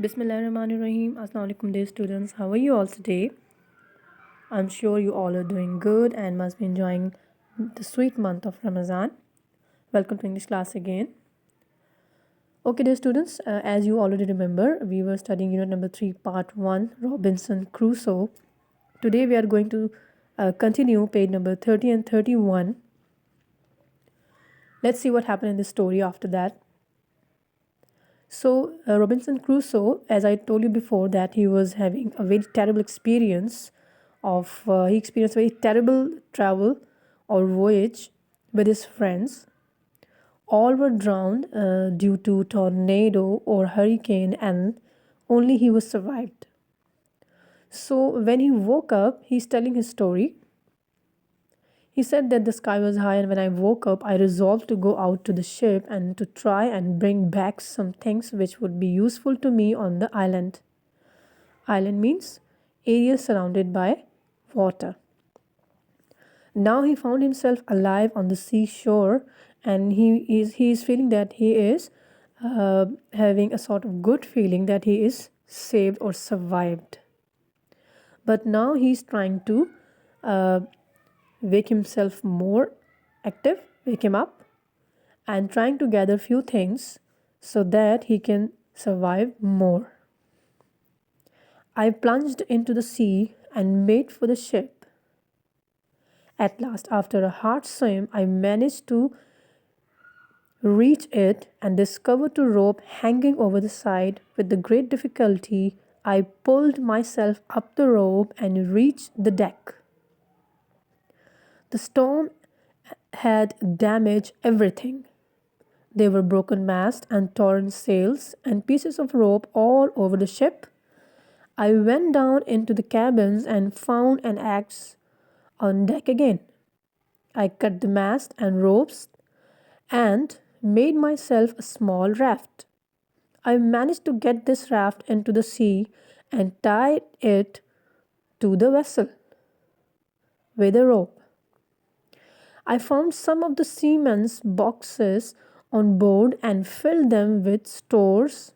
Bismillahirrahmanirrahim. Assalamu alaikum dear students. How are you all today? I'm sure you all are doing good and must be enjoying the sweet month of Ramadan. Welcome to English class again. Okay dear students, as you already remember, we were studying unit number 3 part 1 Robinson Crusoe. Today we are going to continue page number 30 and 31. Let's see what happened in the story after that. So Robinson Crusoe, as I told you before, that he was having a very terrible experience he experienced very terrible travel or voyage with his friends. All were drowned due to tornado or hurricane, and only he was survived. So when he woke up, he's telling his story. He said that the sky was high, and when I woke up, I resolved to go out to the ship and to try and bring back some things which would be useful to me on the island. Island means area surrounded by water. Now he found himself alive on the seashore, and he is feeling that he is having a sort of good feeling that he is saved or survived. But now he's trying to wake himself more active, wake him up, and trying to gather few things so that he can survive more. I plunged into the sea and made for the ship. At last, after a hard swim, I managed to reach it and discovered a rope hanging over the side. With the great difficulty, I pulled myself up the rope and reached the deck. The storm had damaged everything. There were broken masts and torn sails and pieces of rope all over the ship. I went down into the cabins and found an axe on deck again. I cut the mast and ropes and made myself a small raft. I managed to get this raft into the sea and tied it to the vessel with a rope. I found some of the seamen's boxes on board and filled them with stores,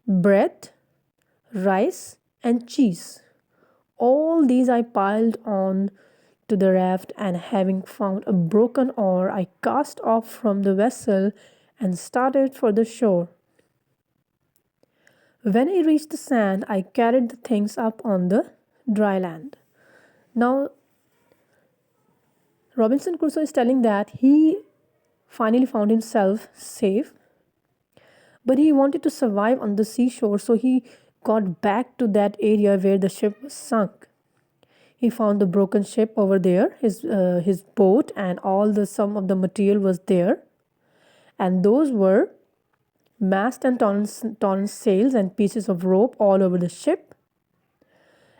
bread, rice, and cheese. All these I piled on to the raft, and having found a broken oar, I cast off from the vessel and started for the shore. When I reached the sand, I carried the things up on the dry land. Now, Robinson Crusoe is telling that he finally found himself safe, but he wanted to survive on the seashore, so he got back to that area where the ship was sunk. He found the broken ship over there, his boat, and some of the material was there, and those were mast and torn sails and pieces of rope all over the ship.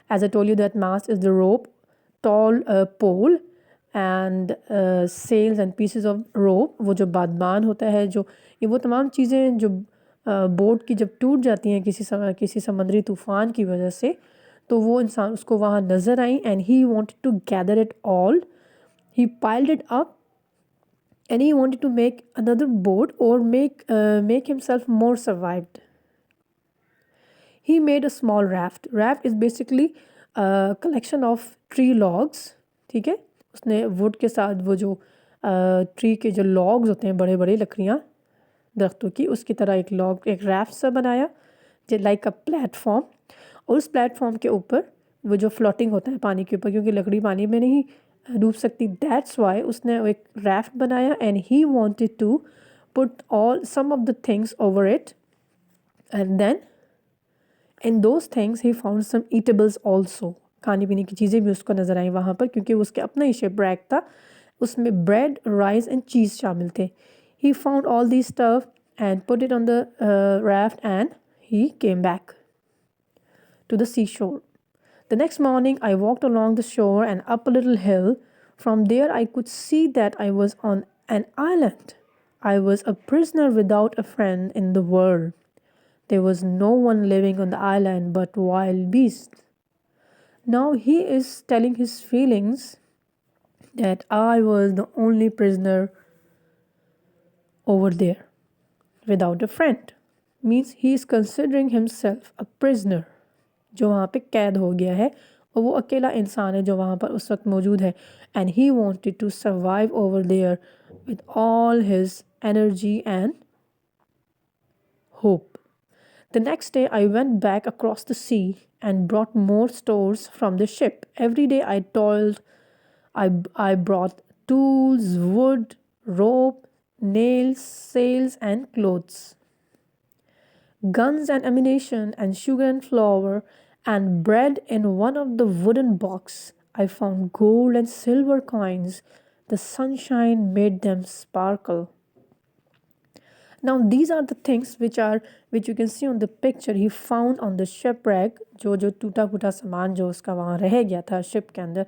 As I told you, that mast is the rope, tall pole, and sails and pieces of rope. वो जो बादमान होता है, जो ये वो तमाम चीज़ें जो बोट की जब टूट जाती हैं किसी समुद्री तूफ़ान की वजह से, तो वो इंसान उसको वहाँ नज़र आई, and he wanted to gather it all. He piled it up and he wanted to make another boat or make himself more survived. He made a small raft. Raft is basically a collection of tree logs. ठीक है, उसने wood के साथ वो जो tree के जो logs होते हैं, बड़े बड़े लकड़ियाँ दरख्तों की, उसकी तरह एक raft सा बनाया, like a platform. और उस प्लेटफॉर्म के ऊपर वो जो फ्लोटिंग होता है पानी के ऊपर, क्योंकि लकड़ी पानी में नहीं डूब सकती, दैट्स वाई उसने एक राफ्ट बनाया. And he wanted to put all some of the things over it, and then in those things he found some eatables also. खाने पीने की चीज़ें भी उसको नज़र आई वहाँ पर, क्योंकि उसके अपना ही शिप रैक था, उसमें ब्रेड, राइस एंड चीज़ शामिल थे. He found all the stuff and put it on the raft and he came back to the seashore. The next morning, I walked along the shore and up a little hill. From there, I could see that I was on an island. I was a prisoner without a friend in the world. There was no one living on the island but wild beasts. Now he is telling his feelings that I was the only prisoner over there without a friend. Means he is considering himself a prisoner, जो वहाँ पे कैद हो गया है और वो अकेला इंसान है जो वहाँ पर उस वक्त मौजूद है. And he wanted to survive over there with all his energy and hope. The next day, I went back across the sea and brought more stores from the ship. Every day, I brought tools, wood, rope, nails, sails, and clothes, guns and ammunition, and sugar and flour, and bread in one of the wooden boxes. I found gold and silver coins. The sunshine made them sparkle. Now these are the things which you can see on the picture he found on the shipwreck. जो टूटा फूटा सामान जो उसका वहाँ रह गया था शिप के अंदर,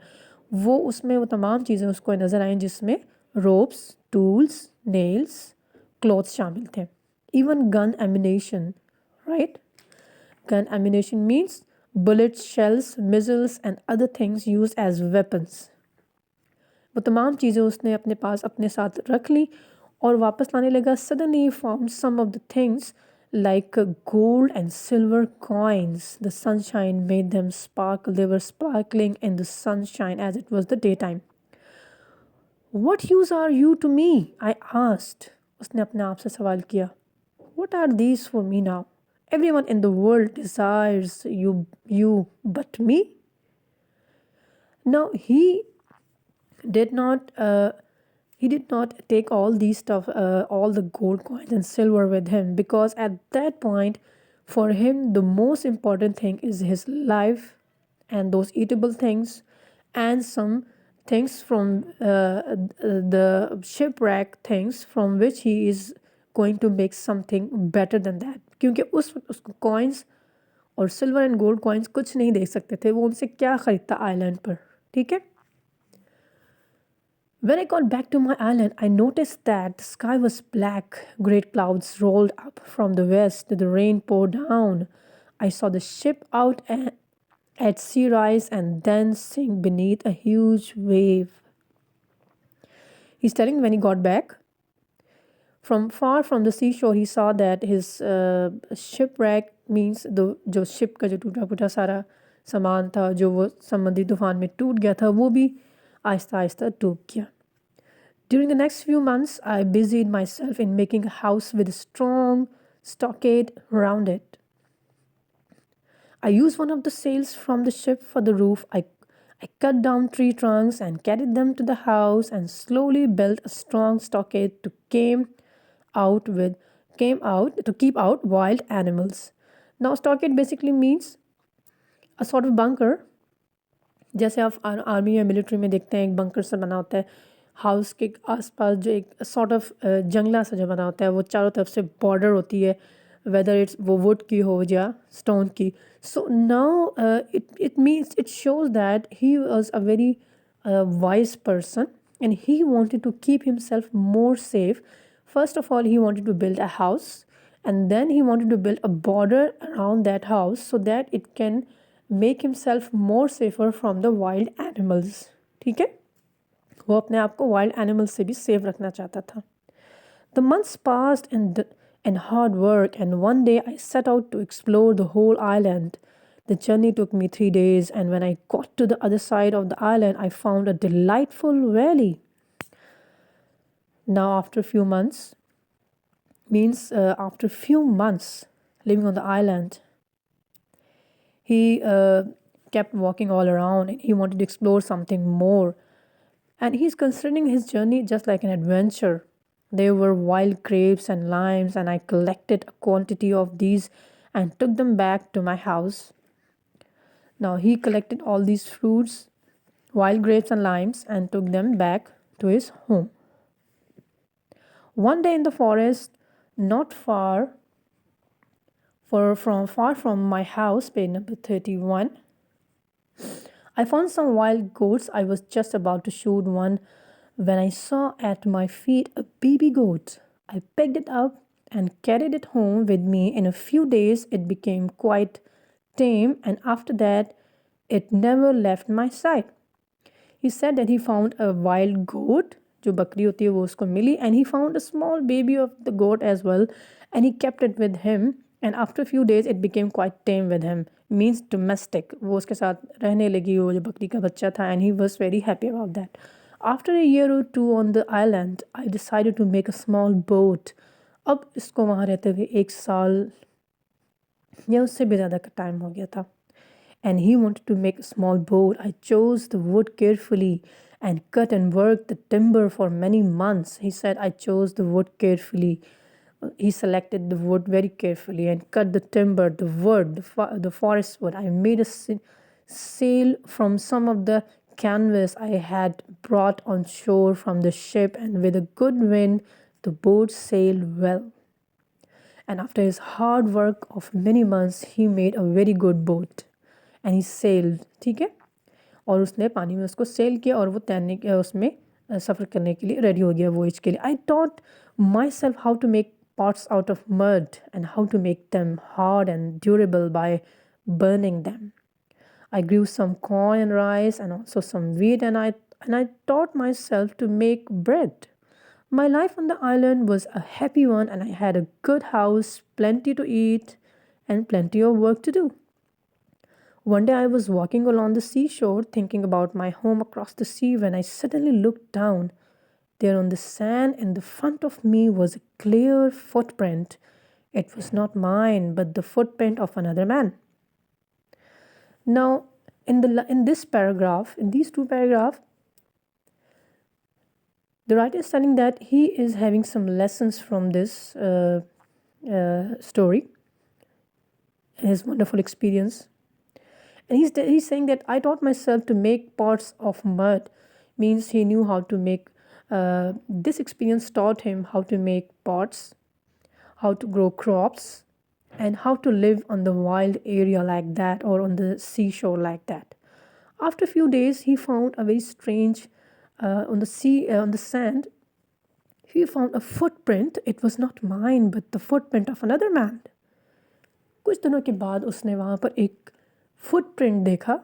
वो उसमें वो तमाम चीज़ें उसको नज़र आई जिसमें रोप्स, टूल्स, नेल्स, क्लॉथ्स शामिल थे. Even gun ammunition, right. Gun ammunition means bullets, shells, missiles and other things used as weapons. वो तमाम चीज़ें उसने अपने पास अपने साथ रख ली और वापस लाने लगा. Suddenly he found some of the things like gold and silver coins. The sunshine made them sparkle. They were sparkling in the sunshine as it was the daytime. What use are you to me? I asked. उसने अपने आप से सवाल किया. What are these for me now? Everyone in the world desires you but me. Now did not he did not take all these stuff, all the gold coins and silver with him, because at that point for him the most important thing is his life and those eatable things and some things from the shipwreck things from which he is going to make something better than that. क्योंकि उसको coins और silver and gold coins कुछ नहीं दे सकते थे, वो उनसे क्या ख़रीदता आइलैंड पर. ठीक है. When I got back to my island, I noticed that the sky was black. Great clouds rolled up from the west. The rain poured down. I saw the ship out at sea rise and then sink beneath a huge wave. He's telling when he got back, from far from the seashore, he saw that his shipwreck means जो ship का जो टूटा फूटा सारा सामान था जो वो समुद्री तूफान में टूट गया था, वो भी आहिस्ता आहिस्ता डूब गया. During the next few months, I busied myself in making a house with a strong stockade around it. I used one of the sails from the ship for the roof. I cut down tree trunks and carried them to the house and slowly built a strong stockade to keep out wild animals. Now, stockade basically means a sort of bunker. जैसे आप army या military में देखते हैं एक bunker सा बना होता है हाउस के आसपास, जो एक सॉर्ट ऑफ जंगला सा जो बना होता है, वो चारों तरफ से बॉर्डर होती है, वेदर इट्स वो वुड की हो या स्टोन की. So now it means it shows that he was a very wise person and he wanted to keep himself more safe. First of all, he wanted to build a house and then he wanted to build a border around that house so that it can make himself more safer from the wild animals. ठीक है. वो अपने आप को wild animals से भी safe रखना चाहता था. The months passed in hard work and one day I set out to explore the whole island. The journey took me 3 days and when I got to the other side of the island, I found a delightful valley. Now after few months living on the island, he kept walking all around and he wanted to explore something more. And he's considering his journey just like an adventure. There were wild grapes and limes, and I collected a quantity of these and took them back to my house. Now he collected all these fruits, wild grapes and limes, and took them back to his home. One day in the forest, not far from my house, page number 31, I found some wild goats. I was just about to shoot one when I saw at my feet a baby goat. I picked it up and carried it home with me. In a few days, it became quite tame, and after that, it never left my sight. He said that he found a wild goat, जो बकरी होती है वो उसको मिली, and he found a small baby of the goat as well, and he kept it with him And after a few days, it became quite tame with him. Means domestic. वो उसके साथ रहने लगी वो जो बकरी का बच्चा था, and he was very happy about that. After a year or two on the island, I decided to make a small boat. अब इसको वहाँ रहते हुए 1 साल या उससे भी ज़्यादा का टाइम हो गया था. And he wanted to make a small boat. I chose the wood carefully and cut and worked the timber for many months. He said, I chose the wood carefully. He selected the wood very carefully and cut the timber, the wood, the forest wood. I made a sail from some of the canvas I had brought on shore from the ship, and with a good wind, the boat sailed well. And after his hard work of many months, he made a very good boat. And he sailed. ठीक है, और उसने पानी में उसको cell किया और वो तैरने के उसमें सफ़र करने के लिए रेडी हो गया वॉयज के लिए. I taught myself how to make pots out of mud and how to make them hard and durable by burning them. I grew some corn and rice and also some wheat, and I taught myself to make bread. My life on the island was a happy one, and I had a good house, plenty to eat, and plenty of work to do. One day I was walking along the seashore thinking about my home across the sea when I suddenly looked down. There on the sand in the front of me was a clear footprint. It was not mine, but the footprint of another man. Now, in this paragraph, in these two paragraphs, the writer is telling that he is having some lessons from this story, his wonderful experience. And he's saying that I taught myself to make pots of mud, means he knew how to make, this experience taught him how to make pots, how to grow crops, and how to live on the wild area like that or on the seashore like that. After a few days, he found a very strange, on the sand, he found a footprint. It was not mine, but the footprint of another man. कुछ दिनों के बाद उसने वहाँ पर एक footprint देखा,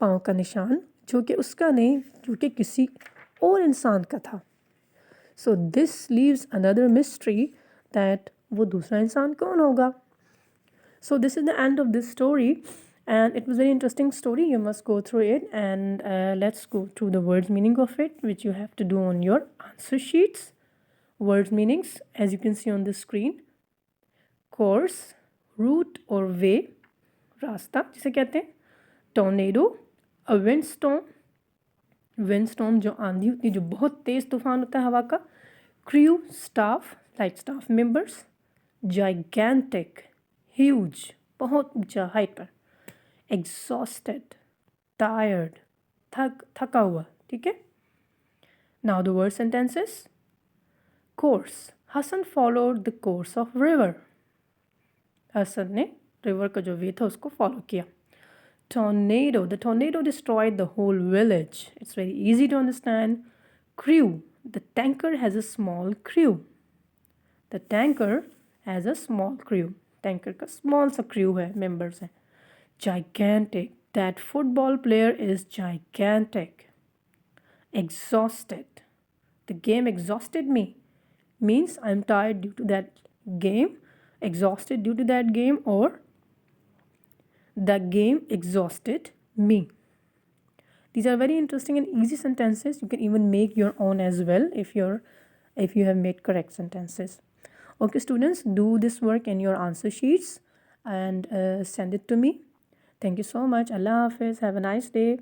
पाँव का निशान, जो कि उसका नहीं, जो कि किसी और इंसान का था. So this leaves another mystery that वो दूसरा इंसान कौन होगा. So this is the end of this story, and it was very interesting story. You must go through it, and let's go through the words meaning of it, which you have to do on your answer sheets. Words meanings, as you can see on the screen: course, route or way, रास्ता जिसे कहते हैं; tornado, a wind storm जो आंधी होती है, जो बहुत तेज़ तूफान होता है हवा का; crew, staff, like staff members; gigantic, huge, बहुत ऊंचा, हाइट पर; एग्जॉस्टेड, टायर्ड, थका हुआ. ठीक है. Now the word sentences. Course, Hasan followed the course of river. Hasan ने रिवर का जो वे था उसको फॉलो किया. Tornado, the tornado destroyed the whole village. It's very easy to understand. Crew, the tanker has a small crew. The tanker has a small crew. Tanker का small सा crew है, members हैं. Gigantic, that football player is gigantic. Exhausted, the game exhausted me, means I'm tired due to that game, exhausted due to that game, or the game exhausted me. These are very interesting and easy sentences. You can even make your own as well if you have made correct sentences. Okay students, do this work in your answer sheets and send it to me. Thank you so much. Allah Hafiz. Have a nice day.